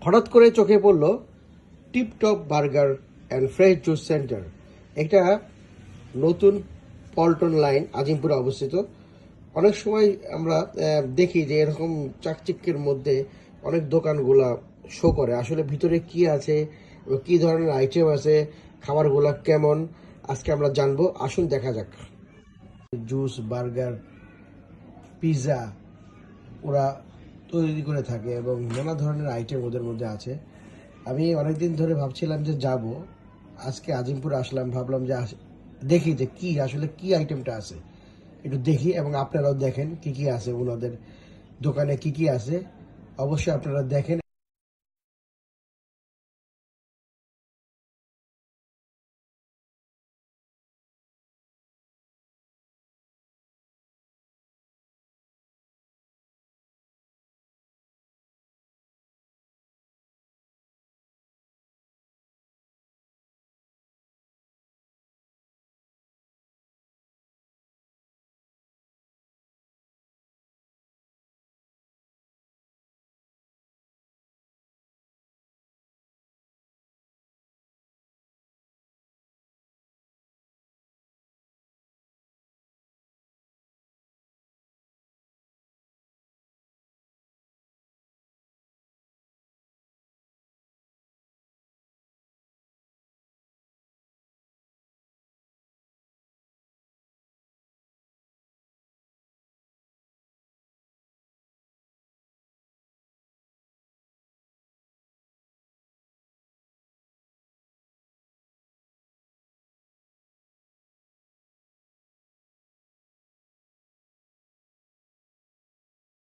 হঠাৎ করে চোখে পড়ল tiptop burger and fresh juice centre. একটা নতুন পল্টন লাইন আজিমপুরে অবস্থিত। অনেক সময় আমরা দেখি যে এরকম চাকচিক্যের মধ্যে অনেক দোকানগুলা শো করে, আসলে ভিতরে কি আছে, কি ধরনের আইটেম আছে, খাবারগুলা কেমন, আজকে আমরা জানবো। আসুন দেখা যাক। জুস, বার্গার, পিৎজা ওরা তৈরি করে থাকে এবং নানা ধরনের আইটেম ওদের মধ্যে আছে। আমি অনেকদিন ধরে ভাবছিলাম যে যাব, আজকে আজিমপুরে আসলাম, ভাবলাম যে দেখি যে কি আসলে কি আইটেমটা আছে, একটু দেখি এবং আপনারাও দেখেন কি কি আছে ওনাদের দোকানে, কি কি আছে অবশ্যই আপনারা দেখেন।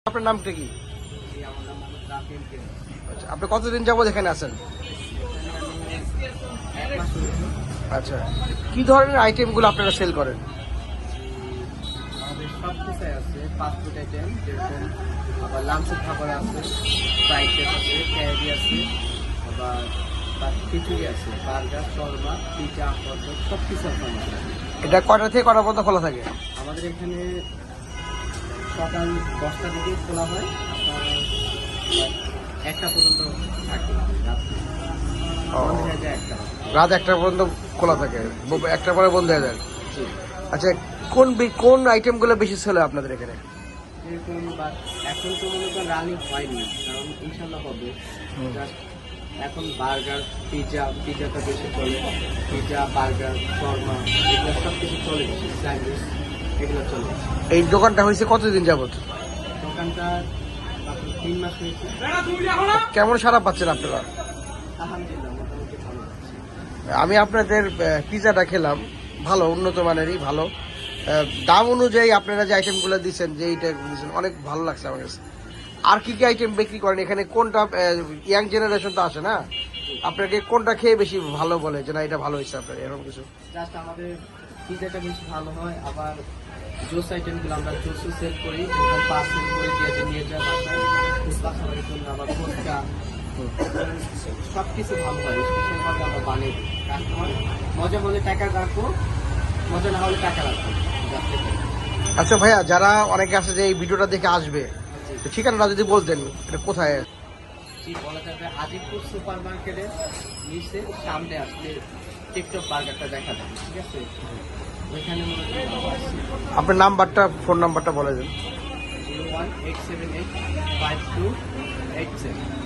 আপনার নামটা কি? আচ্ছা, আপনি কতদিন যাবো এখানে আছেন? আচ্ছা, কি ধরনের আইটেমগুলো আপনারা সেল করেন? আমাদের সব কিছুই আছে, ফাস্টফুড আইটেম যেরকম, আবার লাঞ্চের খাবার আছে, ফ্রাইড রাইস আছে, ক্যারি আছে, আবার খিচুড়ি আছে, বার্গার, শর্মা, পিজা, হটডগ সব কিছু আছে আমাদের। এটা কয়টা থেকে কয়টা পর্যন্ত খোলা থাকে? আমাদের এখানে সকাল 10টা থেকে খোলা হয়, আপনার 1টা পর্যন্ত থাকে, বন্ধ হয়ে যায় 1টা। রাত 1টা পর্যন্ত খোলা থাকে, 1টার পরে বন্ধ হয়ে যায়। আচ্ছা, কোন আইটেমগুলো বেশি সেল হয় আপনাদের এখানে? এরকম এখন তো মনে করেন রানিং হয়নি, কারণ ইনশাল্লাহ হবে। এখন বার্গার, পিজাটা বেশি চলে, পিজা, বার্গার, শর্মা এগুলো সব কিছু চলে, বেশি স্যান্ডউইচ এগুলো চলে। এই দোকানটা হয়েছে কতদিন যাবত? দোকানটা 3 মাস হয়েছে। কেমন সাড়া পাচ্ছেন আপনারা? আলহামদুলিল্লাহ, মোটামুটি ভালো আছে। আমি আপনাদের পিজাটা খেলাম, ভালো, উন্নত মানেরই ভালো। দাম অনুযায়ী আপনারা যে আইটেমগুলো দিচ্ছেন, যে এইটা দিচ্ছেন, অনেক ভালো লাগছে আমার কাছে। আর কি কি আইটেম বিক্রি করেন এখানে? কোনটা ইয়াং জেনারেশন তো আসে না, আপনাকে কোনটা খেয়ে বেশি ভালো বলে যে না এটা ভালো হয়েছে আপনার, এরকম কিছু? জাস্ট আমাদের পিজাটা বেশি ভালো হয়, আবার জুস আইটেমগুলো আমরা জুসও সেল করি, পার্সেল করে দিয়ে নিয়ে যায় বাসায়, ফুচকা খাবারের জন্য, আবার ফুচকা সব কিছু ভালো হয়, স্পেশালভাবে আমরা বানিয়ে দিই। কাস্টমার মজা হলে টাকা রাখবো, মজা না হলে টাকা রাখবো। আচ্ছা ভাইয়া, যারা অনেকে আছে যে এই ভিডিওটা দেখে আসবে, ঠিকানাটা যদি বলতেন, এটা কোথায়? ঠিক বলা যাবে, আজিমপুর সুপার মার্কেটের নিচে সামনে আসলে টিপটপ বার্গারটা দেখা যাবে, ঠিক আছে? ওইখানে আপনার নাম্বারটা, ফোন নাম্বারটা বলে দেন। 01-878-5287।